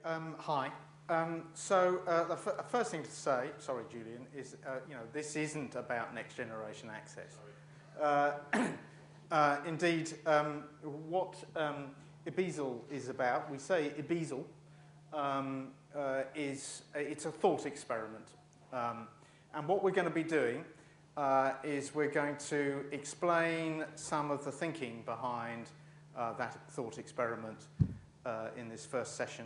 Hi. The first thing to say, sorry, Julian, is this isn't about next generation access. Indeed, what eBeazle is about, we say eBeazle it's a thought experiment, and what we're going to be doing is we're going to explain some of the thinking behind that thought experiment in this first session.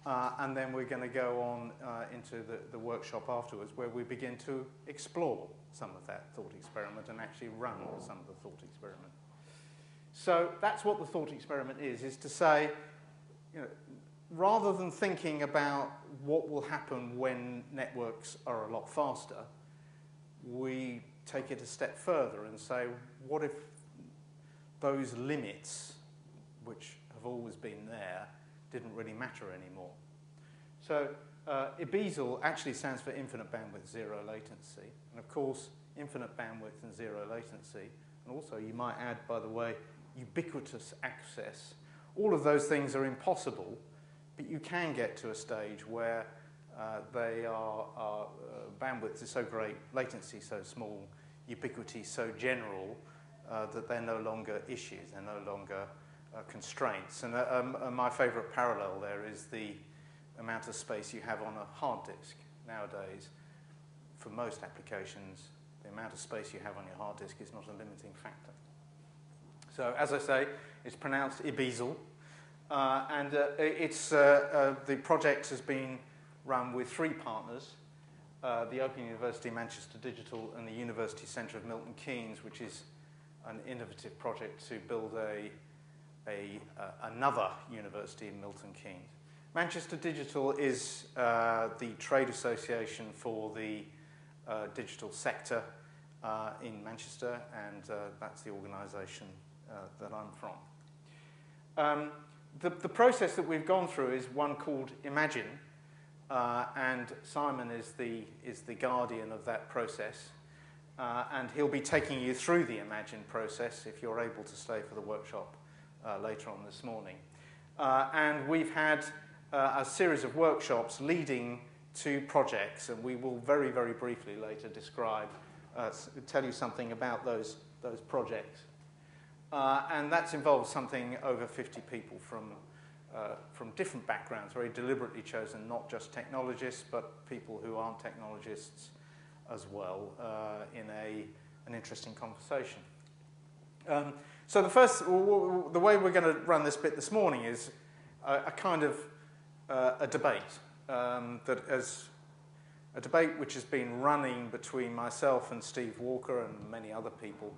And then we're going to go on into the workshop afterwards, where we begin to explore some of that thought experiment and actually run some of the thought experiment. So that's what the thought experiment is to say, rather than thinking about what will happen when networks are a lot faster, we take it a step further and say, what if those limits, which have always been there, didn't really matter anymore? So eBeazle actually stands for infinite bandwidth, zero latency. And of course, infinite bandwidth and zero latency, and also you might add, by the way, ubiquitous access. All of those things are impossible, but you can get to a stage where bandwidth is so great, latency so small, ubiquity so general, that they're no longer issues, they're no longer constraints. And my favorite parallel there is the amount of space you have on a hard disk. Nowadays, for most applications, the amount of space you have on your hard disk is not a limiting factor. So, as I say, it's pronounced eBeazle, and the project has been run with 3 partners, the Open University Manchester Digital and the University Centre of Milton Keynes, which is an innovative project to build another university in Milton Keynes. Manchester Digital is the trade association for the digital sector in Manchester, and that's the organisation that I'm from. The process that we've gone through is one called Imagine, and Simon is the guardian of that process. And he'll be taking you through the Imagine process if you're able to stay for the workshop later on this morning. And we've had a series of workshops leading to projects, and we will very, very briefly later tell you something about those projects. And that's involved something over 50 people from different backgrounds, very deliberately chosen, not just technologists, but people who aren't technologists as well, in an interesting conversation. So the way we're going to run this bit this morning is a kind of a debate, a debate which has been running between myself and Steve Walker and many other people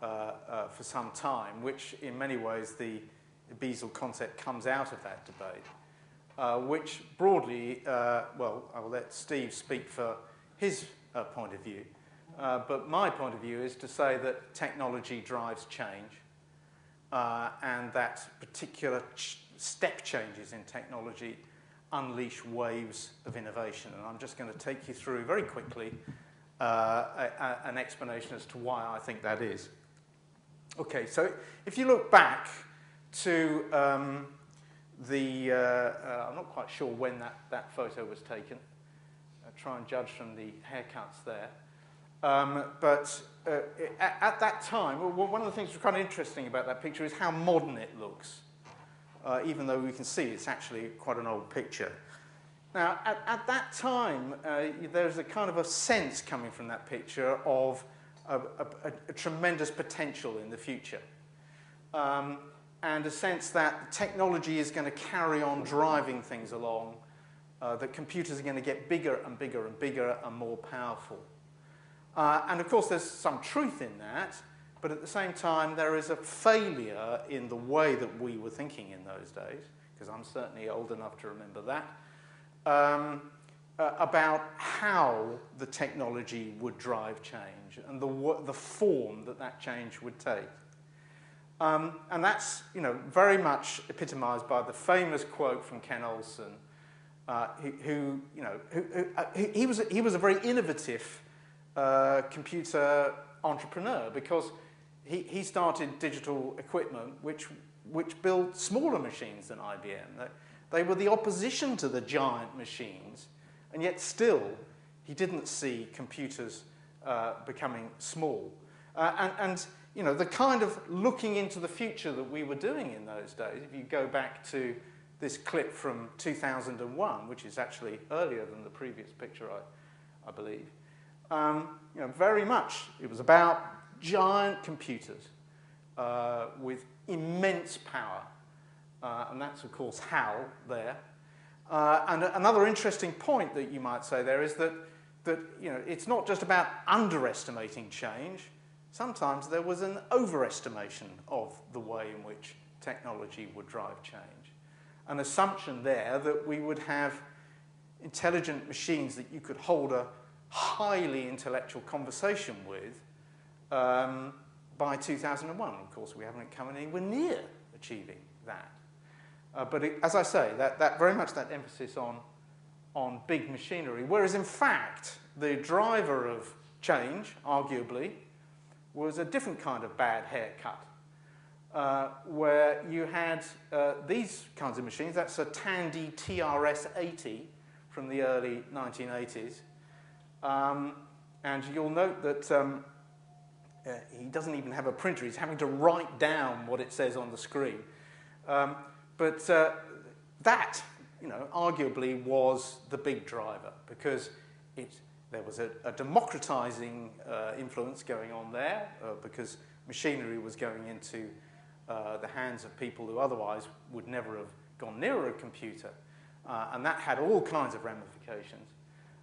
for some time, which in many ways the eBeazle concept comes out of that debate, which broadly, I will let Steve speak for his point of view. But my point of view is to say that technology drives change, and that particular step changes in technology unleash waves of innovation. And I'm just going to take you through very quickly an explanation as to why I think that is. Okay, so if you look back to I'm not quite sure when that photo was taken. Try and judge from the haircuts there. But at that time, one of the things that's kind of interesting about that picture is how modern it looks, even though we can see it's actually quite an old picture. Now, at that time, there's a kind of a sense coming from that picture of a tremendous potential in the future. And a sense that technology is going to carry on driving things along, that computers are going to get bigger and bigger and bigger and more powerful. And of course, there's some truth in that, but at the same time, there is a failure in the way that we were thinking in those days, because I'm certainly old enough to remember that, about how the technology would drive change and the form that change would take. And that's very much epitomized by the famous quote from Ken Olsen, he was a very innovative computer entrepreneur, because he started digital equipment which built smaller machines than IBM. They were the opposition to the giant machines, and yet still he didn't see computers becoming small. And you know, the kind of looking into the future that we were doing in those days, if you go back to this clip from 2001, which is actually earlier than the previous picture, I believe, you know, very much it was about giant computers with immense power. And that's, of course, HAL there. And another interesting point that you might say there is that you know, it's not just about underestimating change. Sometimes there was an overestimation of the way in which technology would drive change. An assumption there that we would have intelligent machines that you could hold a highly intellectual conversation with by 2001. Of course, we haven't come anywhere near achieving that. But as I say, that very much that emphasis on big machinery, whereas in fact the driver of change, arguably, was a different kind of bad haircut, where you had these kinds of machines. That's a Tandy TRS-80 from the early 1980s. And you'll note that he doesn't even have a printer. He's having to write down what it says on the screen. But that, you know, arguably was the big driver, because there was a democratizing influence going on there, because machinery was going into the hands of people who otherwise would never have gone near a computer. And that had all kinds of ramifications.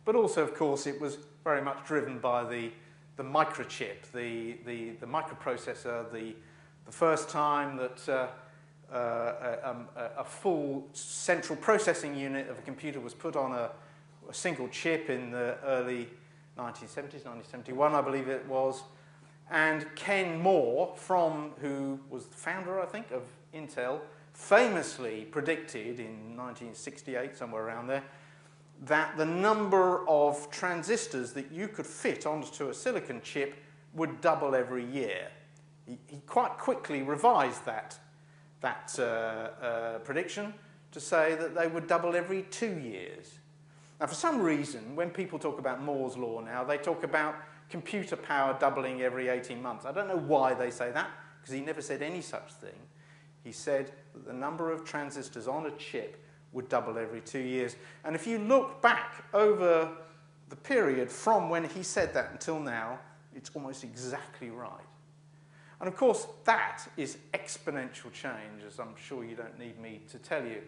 But also, of course, it was very much driven by the microchip, the microprocessor, the first time that a full central processing unit of a computer was put on a single chip in the early 1970s, 1971, I believe it was. And Ken Moore, who was the founder, I think, of Intel, famously predicted in 1968, somewhere around there, that the number of transistors that you could fit onto a silicon chip would double every year. He quite quickly revised that prediction to say that they would double every 2 years. Now, for some reason, when people talk about Moore's law now, they talk about computer power doubling every 18 months. I don't know why they say that, because he never said any such thing. He said that the number of transistors on a chip would double every 2 years. And if you look back over the period from when he said that until now, it's almost exactly right. And of course, that is exponential change, as I'm sure you don't need me to tell you.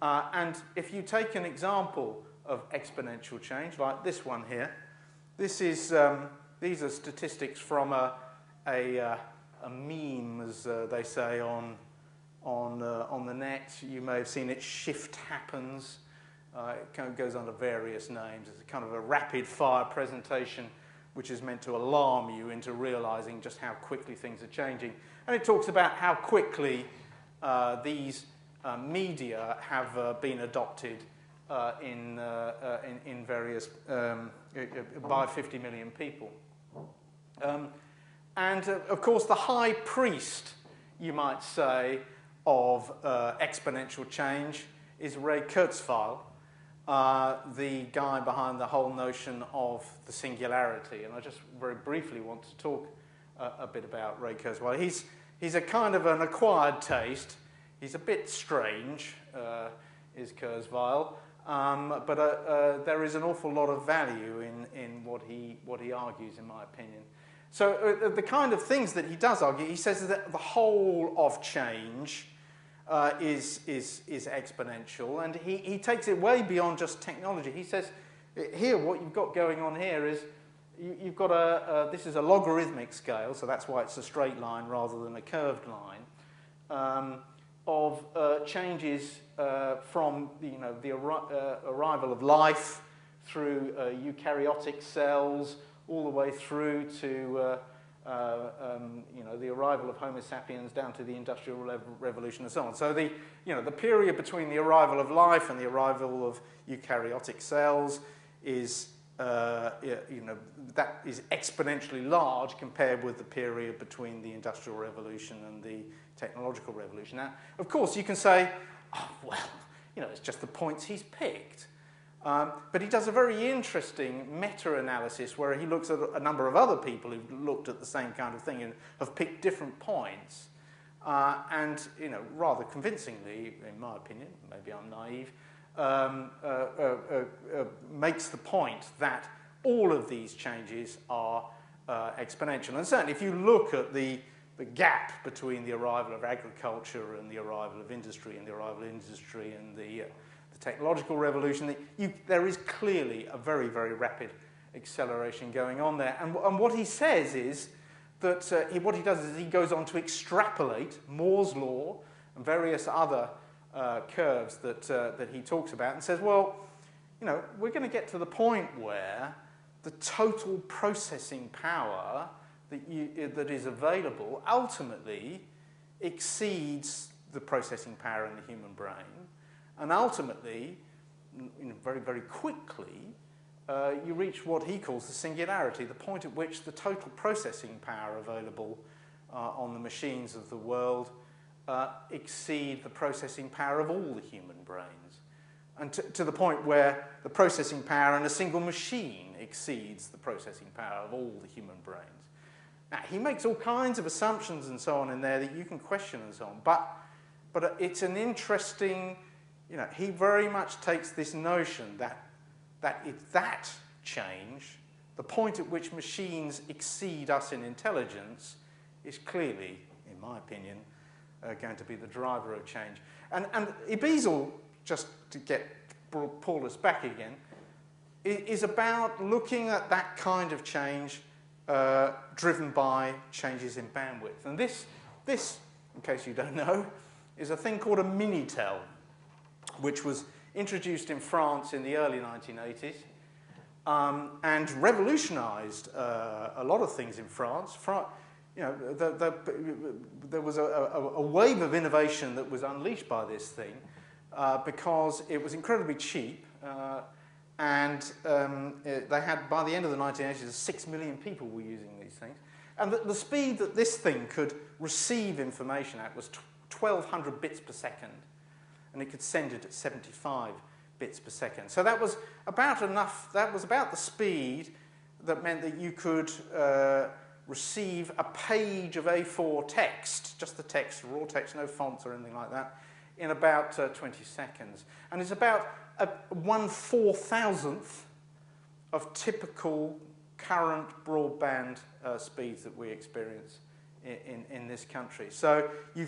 And if you take an example of exponential change, like this one here, this is these are statistics from a meme, as they say on the net. You may have seen it. Shift happens. It kind of goes under various names. It's a kind of a rapid-fire presentation, which is meant to alarm you into realizing just how quickly things are changing. And it talks about how quickly these media have been adopted in various by 50 million people. And of course, the high priest, you might say, of exponential change is Ray Kurzweil, the guy behind the whole notion of the singularity. And I just very briefly want to talk a bit about Ray Kurzweil. He's a kind of an acquired taste. He's a bit strange, is Kurzweil, but there is an awful lot of value in what he argues, in my opinion. So the kind of things that he does argue, he says that the whole of change is exponential, and he takes it way beyond just technology. He says here what you've got going on here is you've got this is a logarithmic scale, so that's why it's a straight line rather than a curved line, of changes from the arrival of life through eukaryotic cells all the way through to the arrival of Homo sapiens down to the Industrial Revolution and so on. So the period between the arrival of life and the arrival of eukaryotic cells is that is exponentially large compared with the period between the Industrial Revolution and the Technological Revolution. Now, of course, you can say, oh, well, it's just the points he's picked. But he does a very interesting meta-analysis where he looks at a number of other people who've looked at the same kind of thing and have picked different points. And, rather convincingly, in my opinion, maybe I'm naive, makes the point that all of these changes are exponential. And certainly if you look at the gap between the arrival of agriculture and the arrival of industry and the arrival of industry and the technological revolution, there is clearly a very, very rapid acceleration going on there. And what he says is that what he does is he goes on to extrapolate Moore's law and various other curves that he talks about and says, well, we're going to get to the point where the total processing power that is available ultimately exceeds the processing power in the human brain. And ultimately, very, very quickly, you reach what he calls the singularity, the point at which the total processing power available on the machines of the world exceed the processing power of all the human brains. And to the point where the processing power in a single machine exceeds the processing power of all the human brains. Now, he makes all kinds of assumptions and so on in there that you can question and so on, but it's an interesting, he very much takes this notion that it's that change, the point at which machines exceed us in intelligence, is clearly, in my opinion, going to be the driver of change. And Ebezel, just to pull us back again, is about looking at that kind of change driven by changes in bandwidth. And this, in case you don't know, is a thing called a Minitel, which was introduced in France in the early 1980s and revolutionized a lot of things in France. There was a wave of innovation that was unleashed by this thing because it was incredibly cheap and they had, by the end of the 1980s, 6 million people were using these things. And the speed that this thing could receive information at was 1,200 bits per second. And it could send it at 75 bits per second. So that was about enough, that was about the speed that meant that you could receive a page of A4 text, just the text, raw text, no fonts or anything like that, in about 20 seconds. And it's about 1/4000th of typical current broadband speeds that we experience in this country. So you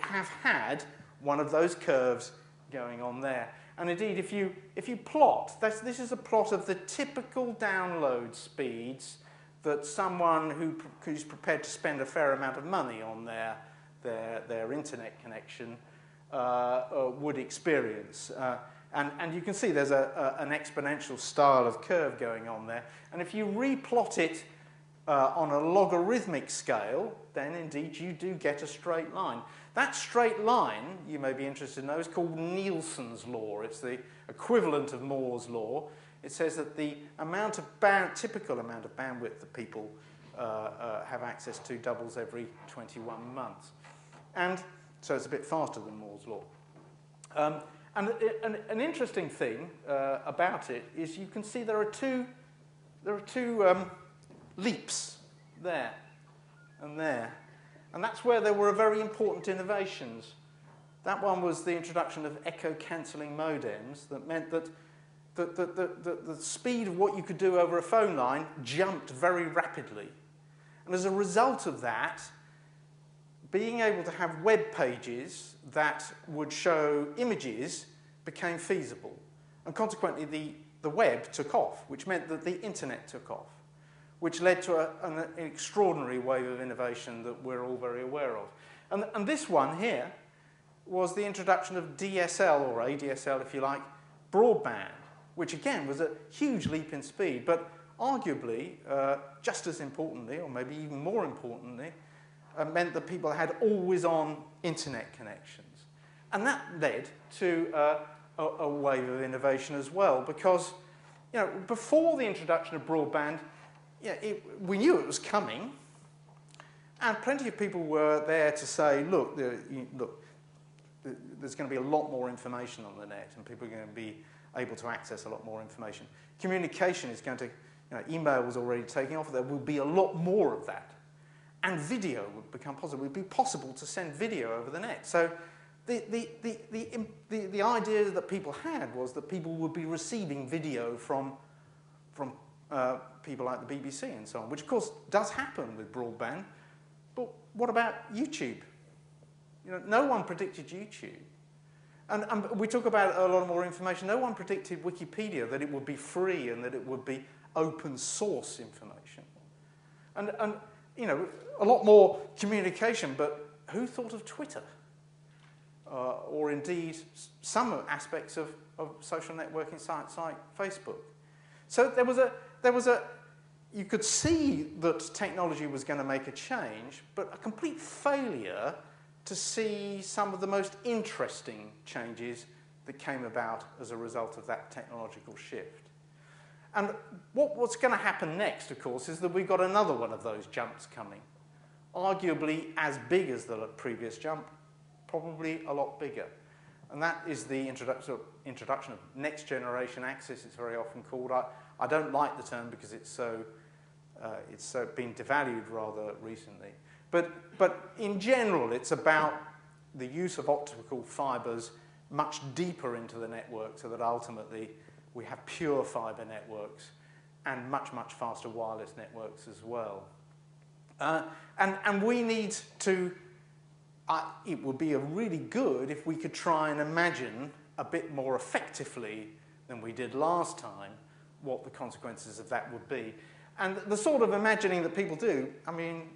have had one of those curves going on there. And indeed, if you plot, this is a plot of the typical download speeds that someone who's prepared to spend a fair amount of money on their internet connection would experience. And you can see there's an exponential style of curve going on there. And if you replot it on a logarithmic scale, then indeed you do get a straight line. That straight line, you may be interested to know, is called Nielsen's law. It's the equivalent of Moore's law. It says that the typical amount of bandwidth that people have access to doubles every 21 months. And so it's a bit faster than Moore's law. And an interesting thing about it is you can see there are two leaps there and there. And that's where there were very important innovations. That one was the introduction of echo-cancelling modems that meant that the speed of what you could do over a phone line jumped very rapidly. And as a result of that, being able to have web pages that would show images became feasible. And consequently, the web took off, which meant that the internet took off, which led to an extraordinary wave of innovation that we're all very aware of. And this one here was the introduction of DSL, or ADSL if you like, broadband, which again was a huge leap in speed, but arguably, just as importantly, or maybe even more importantly, meant that people had always-on internet connections. And that led to a wave of innovation as well, because before the introduction of broadband, we knew it was coming, and plenty of people were there to say, look, there's going to be a lot more information on the net, and people are going to be able to access a lot more information. Communication is going to, email was already taking off. There will be a lot more of that. And video would become possible. It would be possible to send video over the net. So the idea that people had was that people would be receiving video from people like the BBC and so on, which of course does happen with broadband. But what about YouTube? No one predicted YouTube. And we talk about a lot more information. No one predicted Wikipedia, that it would be free and that it would be open source information. And a lot more communication, but who thought of Twitter? Or indeed some aspects of social networking sites like Facebook. So you could see that technology was going to make a change, but a complete failure to see some of the most interesting changes that came about as a result of that technological shift. And what's going to happen next, of course, is that we've got another one of those jumps coming. Arguably as big as the previous jump, probably a lot bigger. And that is the introduction of next generation access, it's very often called. I don't like the term because it's been devalued rather recently. But in general, it's about the use of optical fibers much deeper into the network so that ultimately we have pure fiber networks and much, much faster wireless networks as well. And we need to, it would be really good if we could try and imagine a bit more effectively than we did last time what the consequences of that would be. And the sort of imagining that people do, I mean,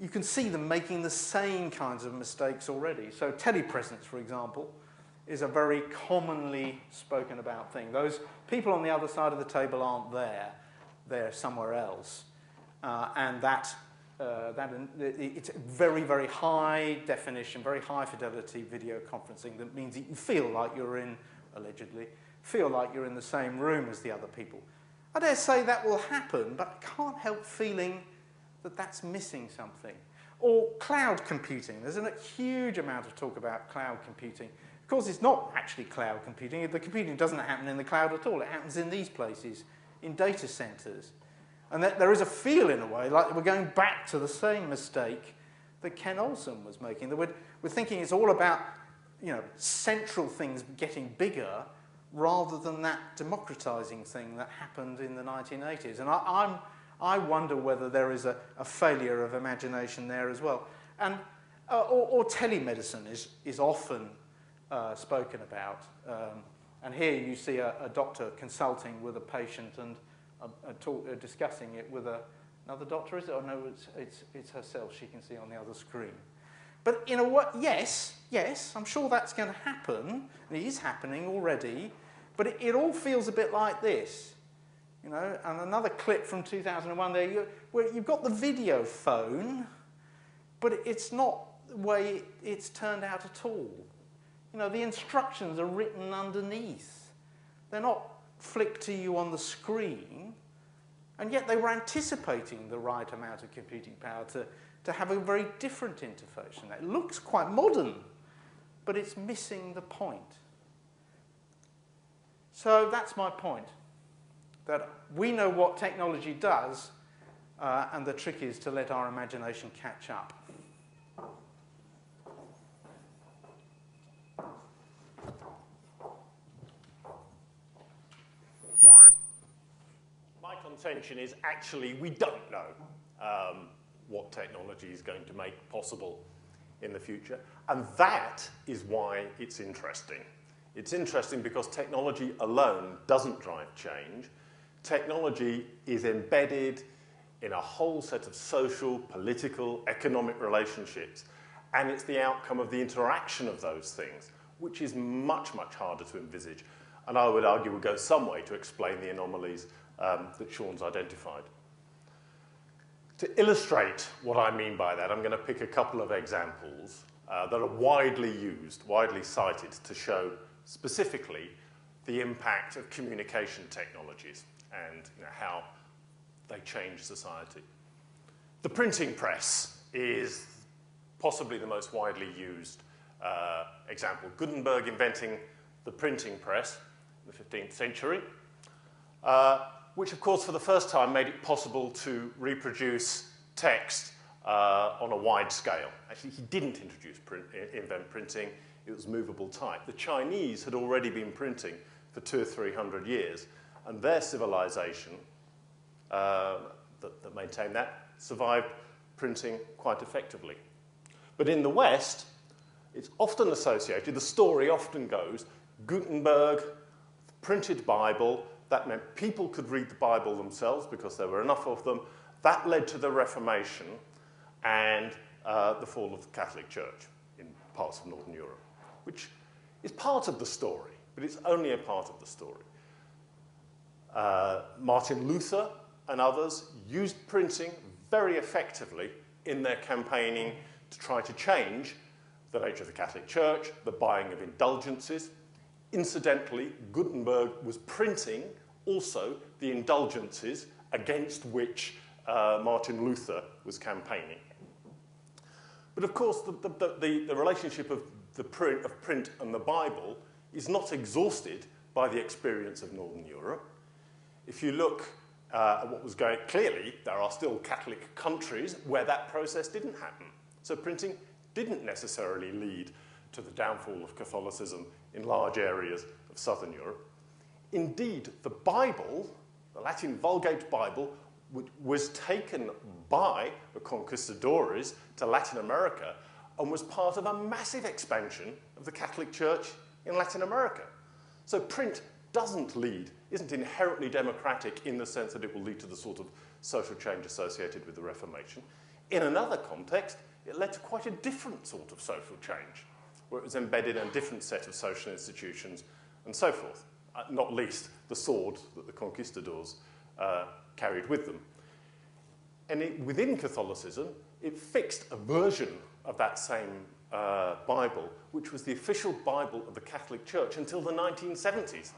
you can see them making the same kinds of mistakes already. So telepresence, for example, is a very commonly spoken about thing. Those people on the other side of the table aren't there. They're somewhere else. And it's very, very high definition, very high fidelity video conferencing that means that you feel like you're in, allegedly, feel like you're in the same room as the other people. I dare say that will happen, but I can't help feeling that that's missing something. Or cloud computing. There's a huge amount of talk about cloud computing. Of course, it's not actually cloud computing. The computing doesn't happen in the cloud at all. It happens in these places, in data centers. And there is a feel, in a way, like we're going back to the same mistake that Ken Olsen was making. That we're thinking it's all about, central things getting bigger rather than that democratizing thing that happened in the 1980s. And I wonder whether there is a failure of imagination there as well. And, or telemedicine is often spoken about. And here you see a doctor consulting with a patient and discussing it with another doctor, is it? Or no, it's herself she can see on the other screen. But in a way, yes, I'm sure that's going to happen. And it is happening already. But it all feels a bit like this. And another clip from 2001 there, where you've got the video phone, but it's not the way it's turned out at all. The instructions are written underneath. They're not flicked to you on the screen, and yet they were anticipating the right amount of computing power to have a very different interface. And it looks quite modern, but it's missing the point. So that's my point, that we know what technology does, and the trick is to let our imagination catch up. My contention is actually we don't know what technology is going to make possible in the future, and that is why it's interesting. It's interesting because technology alone doesn't drive change. Technology is embedded in a whole set of social, political, economic relationships, and it's the outcome of the interaction of those things, which is much, much harder to envisage, and I would argue would go some way to explain the anomalies that Sean's identified. To illustrate what I mean by that, I'm going to pick a couple of examples that are widely used, widely cited to show specifically the impact of communication technologies and how they change society. The printing press is possibly the most widely used example, Gutenberg inventing the printing press in the 15th century, which, of course, for the first time made it possible to reproduce text on a wide scale. Actually, he didn't invent printing. It was movable type. The Chinese had already been printing for 200 or 300 years, and their civilization that maintained that survived printing quite effectively. But in the West, it's often associated, the story often goes, Gutenberg, printed Bible, that meant people could read the Bible themselves because there were enough of them. That led to the Reformation and the fall of the Catholic Church in parts of Northern Europe, which is part of the story, but it's only a part of the story. Martin Luther and others used printing very effectively in their campaigning to try to change the nature of the Catholic Church, the buying of indulgences. Incidentally, Gutenberg was printing also the indulgences against which Martin Luther was campaigning. But of course, the relationship of print and the Bible is not exhausted by the experience of Northern Europe. If you look at what was going, clearly there are still Catholic countries where that process didn't happen. So printing didn't necessarily lead to the downfall of Catholicism in large areas of Southern Europe. Indeed, the Bible, the Latin Vulgate Bible, was taken by the conquistadores to Latin America and was part of a massive expansion of the Catholic Church in Latin America. So print isn't inherently democratic in the sense that it will lead to the sort of social change associated with the Reformation. In another context, it led to quite a different sort of social change, where it was embedded in a different set of social institutions and so forth, not least the sword that the conquistadors carried with them. And within Catholicism, it fixed a version of that same Bible, which was the official Bible of the Catholic Church until the 1970s.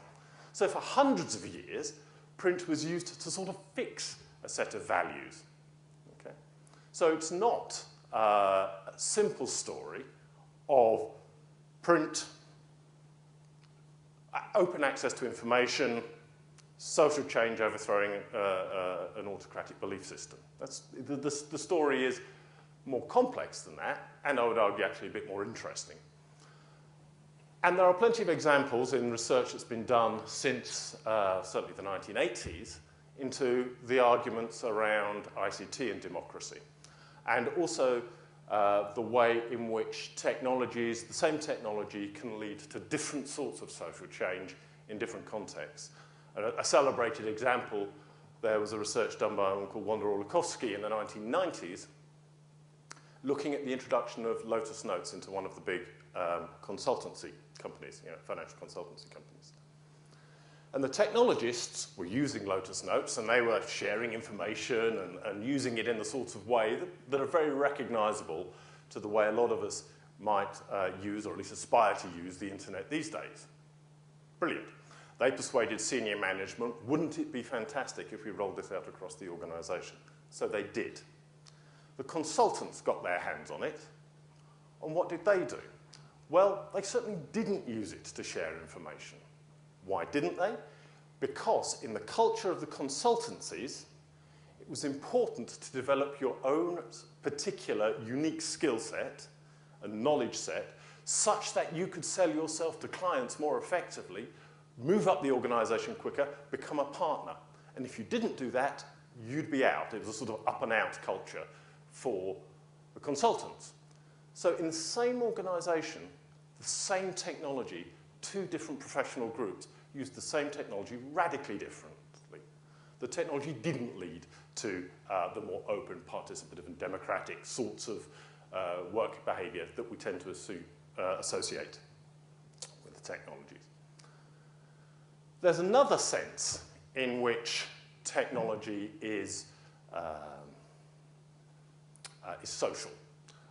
So for hundreds of years, print was used to sort of fix a set of values. Okay? So it's not a simple story of print, open access to information, social change overthrowing an autocratic belief system. The story is more complex than that, and I would argue actually a bit more interesting. And there are plenty of examples in research that's been done since certainly the 1980s into the arguments around ICT and democracy, and also the way in which technologies, the same technology, can lead to different sorts of social change in different contexts. A celebrated example, there was a research done by a woman called Wanda Orlikowski in the 1990s, looking at the introduction of Lotus Notes into one of the big consultancy companies, financial consultancy companies. And the technologists were using Lotus Notes, and they were sharing information and using it in the sorts of way that are very recognizable to the way a lot of us might use, or at least aspire to use, the internet these days. Brilliant. They persuaded senior management, wouldn't it be fantastic if we rolled this out across the organization? So they did. The consultants got their hands on it, and what did they do? Well, they certainly didn't use it to share information. Why didn't they? Because in the culture of the consultancies, it was important to develop your own particular unique skill set and knowledge set such that you could sell yourself to clients more effectively, move up the organization quicker, become a partner. And if you didn't do that, you'd be out. It was a sort of up and out culture for the consultants. So in the same organization, the same technology, two different professional groups used the same technology radically differently. The technology didn't lead to the more open, participative, and democratic sorts of work behavior that we tend to associate with the technologies. There's another sense in which technology is social.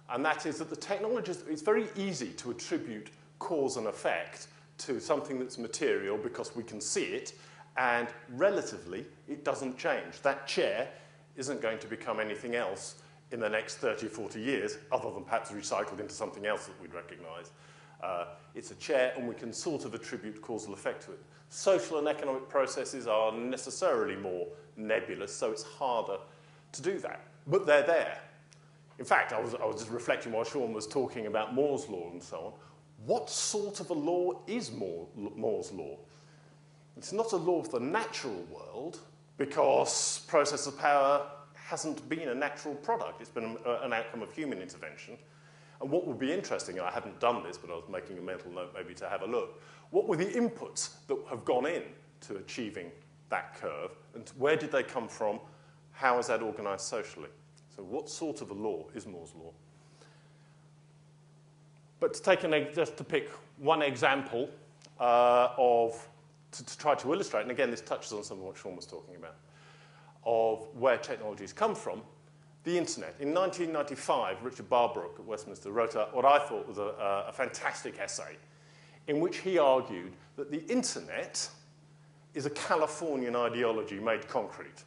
And that is that the technologies, it's very easy to attribute cause and effect to something that's material because we can see it, and relatively, it doesn't change. That chair isn't going to become anything else in the next 30 or 40 years, other than perhaps recycled into something else that we'd recognize. It's a chair, and we can sort of attribute causal effect to it. Social and economic processes are necessarily more nebulous, so it's harder to do that. But they're there. In fact, I was just reflecting while Sean was talking about Moore's law and so on. What sort of a law is Moore's law? It's not a law of the natural world, because process of power hasn't been a natural product. It's been an outcome of human intervention. And what would be interesting, and I haven't done this, but I was making a mental note maybe to have a look, what were the inputs that have gone in to achieving that curve, and where did they come from? How is that organized socially? So what sort of a law is Moore's law? But to take just to pick one example to try to illustrate, and again, this touches on some of what Sean was talking about, of where technologies come from, the internet. In 1995, Richard Barbrook at Westminster wrote what I thought was a fantastic essay in which he argued that the internet is a Californian ideology made concrete.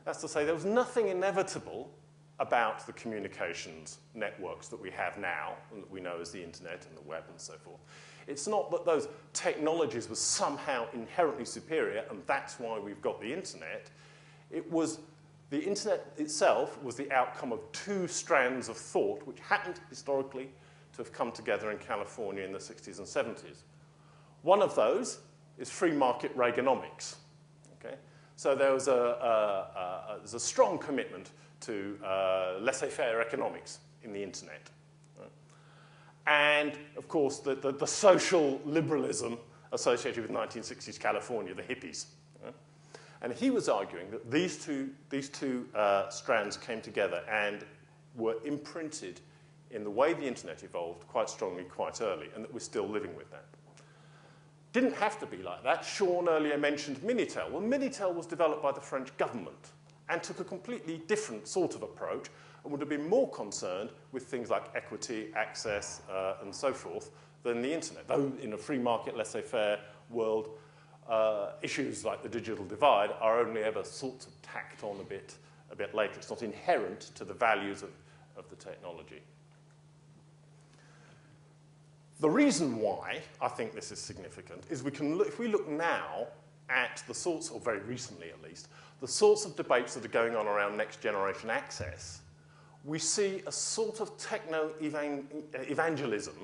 That's to say, there was nothing inevitable about the communications networks that we have now, and that we know as the internet and the web and so forth. It's not that those technologies were somehow inherently superior, and that's why we've got the internet. It was the internet itself was the outcome of two strands of thought which happened historically to have come together in California in the 60s and 70s. One of those is free market Reaganomics. Okay? So there was there's a strong commitment to laissez-faire economics in the internet. Right? And, of course, the social liberalism associated with 1960s California, the hippies. Right? And he was arguing that these two strands came together and were imprinted in the way the internet evolved quite strongly, quite early, and that we're still living with that. Didn't have to be like that. Sean earlier mentioned Minitel. Well, Minitel was developed by the French government and took a completely different sort of approach and would have been more concerned with things like equity, access, and so forth than the internet. Though in a free market, laissez-faire world, issues like the digital divide are only ever sort of tacked on a bit later. It's not inherent to the values of the technology. The reason why I think this is significant is if we look now at the sorts, or very recently at least, the sorts of debates that are going on around next generation access, we see a sort of techno-evangelism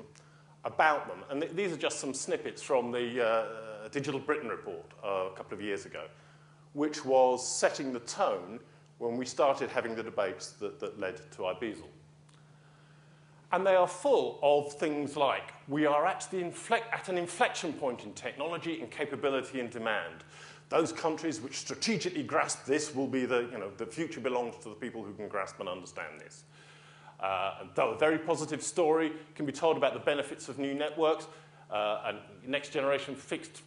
about them. And these are just some snippets from the Digital Britain report a couple of years ago, which was setting the tone when we started having the debates that led to IBESL. And they are full of things like, we are at an inflection point in technology and capability and demand. Those countries which strategically grasp this will be the future belongs to the people who can grasp and understand this. Though a very positive story can be told about the benefits of new networks, and next generation fixed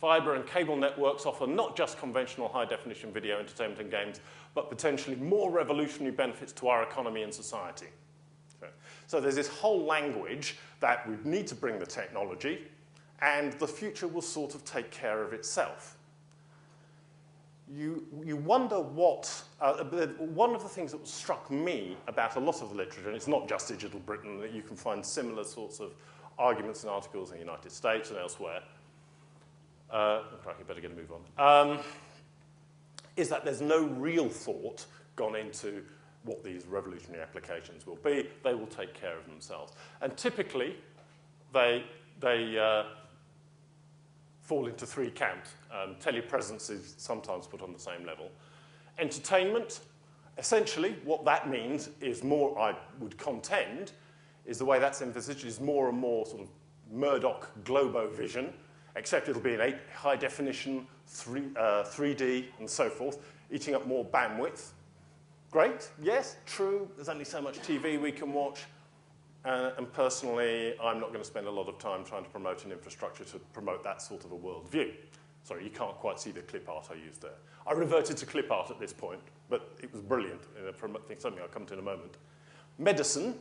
fiber and cable networks offer not just conventional high-definition video entertainment and games, but potentially more revolutionary benefits to our economy and society. So there's this whole language that we need to bring the technology, and the future will sort of take care of itself. You wonder what, one of the things that struck me about a lot of the literature, and it's not just Digital Britain, that you can find similar sorts of arguments and articles in the United States and elsewhere, I better get a move on, is that there's no real thought gone into what these revolutionary applications will be. They will take care of themselves. And typically, they fall into three camps. Telepresence is sometimes put on the same level. Entertainment, essentially, what that means is more, I would contend, is the way that's envisaged is more and more sort of Murdoch Globo vision, except it'll be in high definition, 3D, and so forth, eating up more bandwidth. Great, yes, true, there's only so much TV we can watch, and personally, I'm not going to spend a lot of time trying to promote an infrastructure to promote that sort of a worldview. Sorry, you can't quite see the clip art I used there. I reverted to clip art at this point, but it was brilliant, something I'll come to in a moment. Medicine,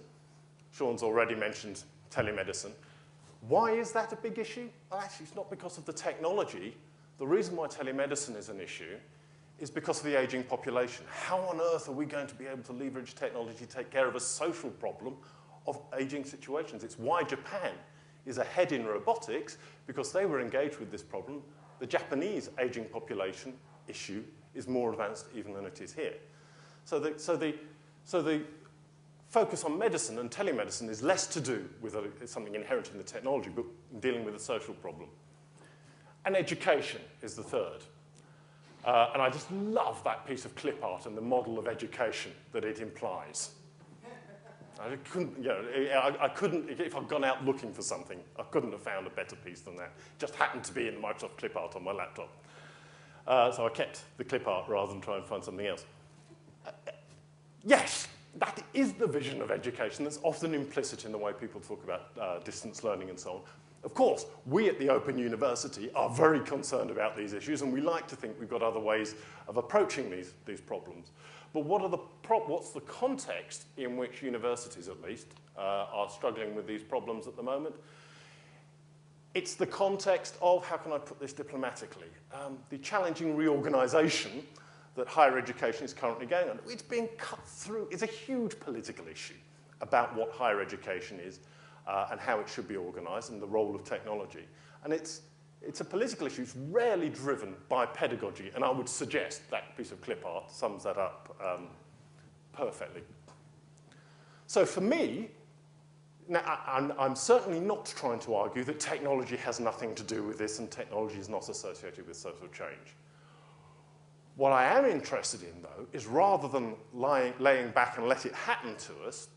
Sean's already mentioned telemedicine. Why is that a big issue? Well, actually, it's not because of the technology. The reason why telemedicine is an issue is because of the aging population. How on earth are we going to be able to leverage technology to take care of a social problem of aging situations? It's why Japan is ahead in robotics, because they were engaged with this problem. The Japanese aging population issue is more advanced even than it is here. So the focus on medicine and telemedicine is less to do with something inherent in the technology, but dealing with a social problem. And education is the third. And I just love that piece of clip art and the model of education that it implies. I couldn't, if I'd gone out looking for something, I couldn't have found a better piece than that. It just happened to be in Microsoft clip art on my laptop. So I kept the clip art rather than try and find something else. Yes, that is the vision of education that's often implicit in the way people talk about distance learning and so on. Of course, we at the Open University are very concerned about these issues, and we like to think we've got other ways of approaching these problems. But what's the context in which universities, at least, are struggling with these problems at the moment? It's the context of, how can I put this diplomatically, the challenging reorganization that higher education is currently going on. It's being cut through. It's a huge political issue about what higher education is and how it should be organized and the role of technology. And it's a political issue. It's rarely driven by pedagogy, and I would suggest that piece of clip art sums that up perfectly. So for me, now, I'm certainly not trying to argue that technology has nothing to do with this and technology is not associated with social change. What I am interested in, though, is rather than laying back and let it happen to us,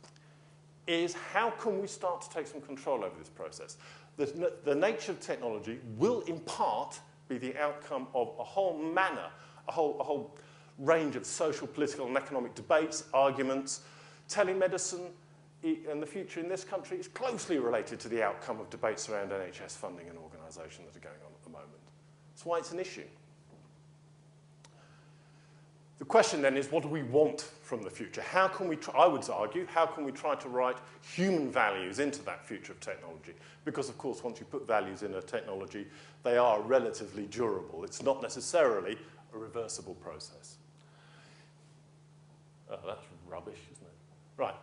is how can we start to take some control over this process? The nature of technology will, in part, be the outcome of a whole range of social, political, and economic debates, arguments. Telemedicine and the future in this country is closely related to the outcome of debates around NHS funding and organisation that are going on at the moment. That's why it's an issue. The question then is, what do we want from the future? How can we, I would argue, how can we try to write human values into that future of technology? Because, of course, once you put values in a technology, they are relatively durable. It's not necessarily a reversible process. Oh, that's rubbish, isn't it? Right.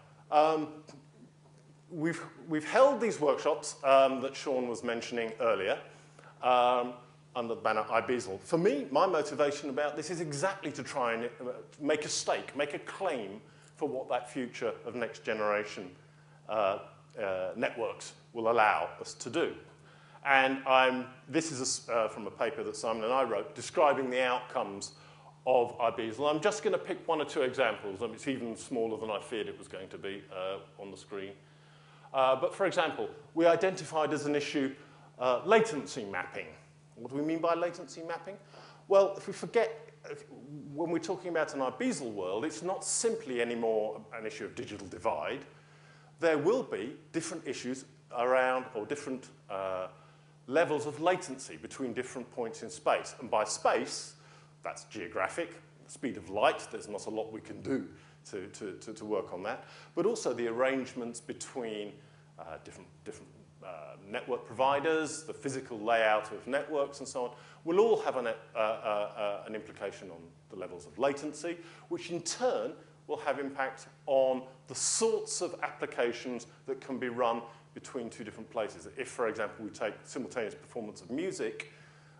We've held these workshops that Sean was mentioning earlier. Under the banner IBESL. For me, my motivation about this is exactly to try and make a stake, make a claim for what that future of next generation networks will allow us to do. And this is from a paper that Simon and I wrote describing the outcomes of IBESL. I'm just going to pick one or two examples. It's even smaller than I feared it was going to be on the screen. But for example, we identified as an issue latency mapping. What do we mean by latency mapping? Well, if we forget, when we're talking about an IBESL world, it's not simply anymore an issue of digital divide. There will be different issues around, or different levels of latency between different points in space. And by space, that's geographic, the speed of light. There's not a lot we can do to work on that. But also the arrangements between different network providers, the physical layout of networks and so on, will all have an implication on the levels of latency, which in turn will have impact on the sorts of applications that can be run between two different places. If, for example, we take simultaneous performance of music,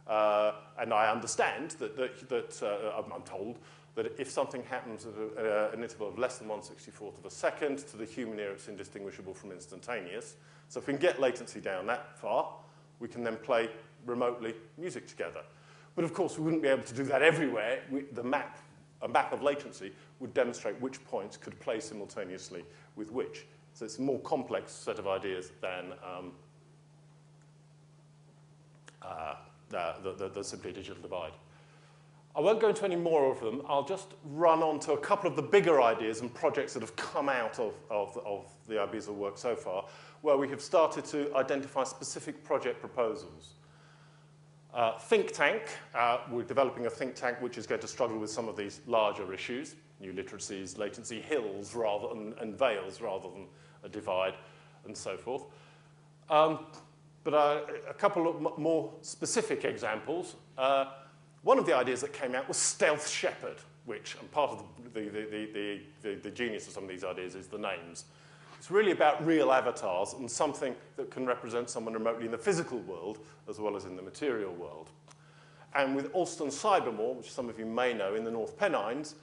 and I understand I'm told that if something happens at an interval of less than 1/64th of a second, to the human ear it's indistinguishable from instantaneous. So if we can get latency down that far, we can then play remotely music together. But of course, we wouldn't be able to do that everywhere. A map of latency would demonstrate which points could play simultaneously with which. So it's a more complex set of ideas than the simply digital divide. I won't go into any more of them. I'll just run on to a couple of the bigger ideas and projects that have come out of the IBESL work so far, where we have started to identify specific project proposals. Think tank. We're developing a think tank which is going to struggle with some of these larger issues, new literacies, latency hills and veils rather than a divide, and so forth. But a couple of more specific examples. One of the ideas that came out was Stealth Shepherd, which, and part of the genius of some of these ideas is the names. It's really about real avatars and something that can represent someone remotely in the physical world as well as in the material world. And with Alston Cybermoor, which some of you may know, in the North Pennines,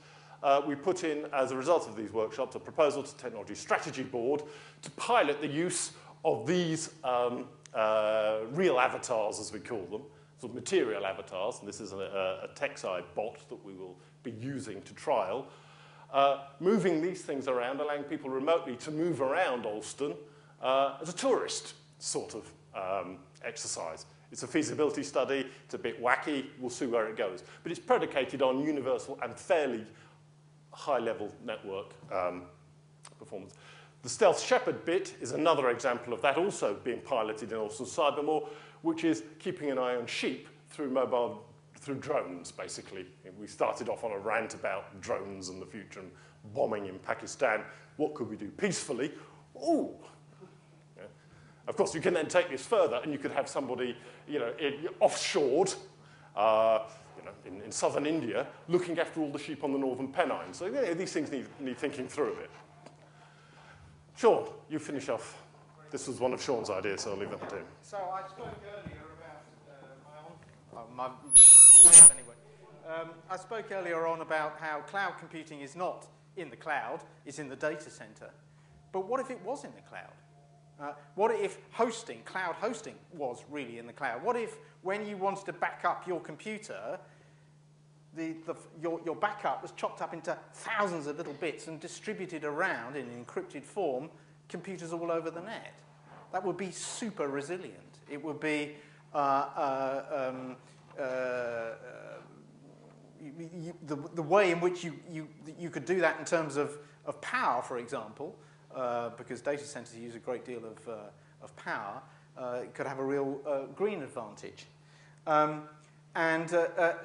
we put in, as a result of these workshops, a proposal to Technology Strategy Board to pilot the use of these real avatars, as we call them, sort of material avatars, and this is a TechSide bot that we will be using to trial, moving these things around, allowing people remotely to move around Alston as a tourist sort of exercise. It's a feasibility study, it's a bit wacky, we'll see where it goes. But it's predicated on universal and fairly high-level network performance. The Stealth Shepherd bit is another example of that, also being piloted in Alston Cybermoor, which is keeping an eye on sheep through drones, basically. We started off on a rant about drones and the future and bombing in Pakistan. What could we do peacefully? Ooh. Yeah. Of course, you can then take this further, and you could have somebody, offshored, in southern India, looking after all the sheep on the Northern Pennines. So these things need thinking through a bit. Sean, you finish off. This was one of Sean's ideas, so I'll leave that to him. So I spoke earlier about I spoke earlier on about how cloud computing is not in the cloud, it's in the data center. But what if it was in the cloud? What if cloud hosting, was really in the cloud? What if when you wanted to back up your computer, your backup was chopped up into thousands of little bits and distributed around in an encrypted form, computers all over the net? That would be super resilient. It would be the way in which you could do that in terms of power, for example, because data centers use a great deal of power, it could have a real green advantage.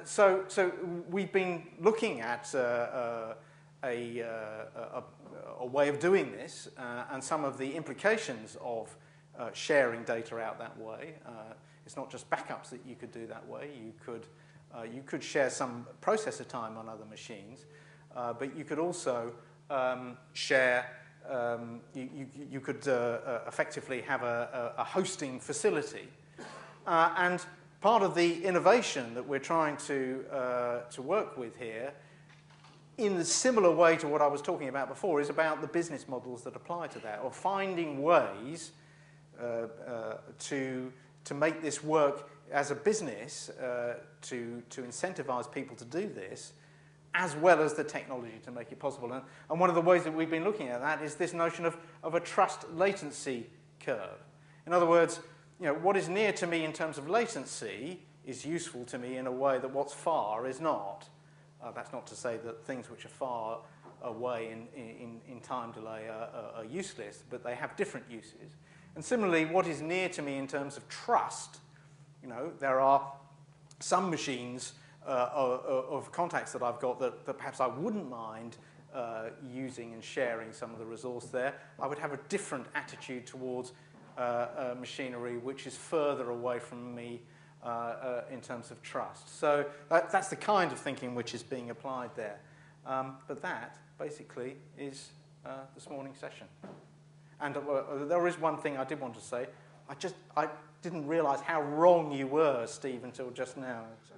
So we've been looking at a way of doing this and some of the implications of sharing data out that way. It's not just backups that you could do that way. You could share some processor time on other machines, but you could also share. You could effectively have a hosting facility, and part of the innovation that we're trying to work with here, in a similar way to what I was talking about before, is about the business models that apply to that, or finding ways to make this work as a business, to incentivize people to do this, as well as the technology to make it possible. And one of the ways that we've been looking at that is this notion of a trust latency curve. In other words, what is near to me in terms of latency is useful to me in a way that what's far is not. That's not to say that things which are far away in time delay are useless, but they have different uses. And similarly, what is near to me in terms of trust, there are some machines of contacts that I've got that perhaps I wouldn't mind using and sharing some of the resource there. I would have a different attitude towards machinery which is further away from me in terms of trust. So that's the kind of thinking which is being applied there. But that, basically, is this morning's session. And there is one thing I did want to say. I didn't realise how wrong you were, Steve, until just now. So.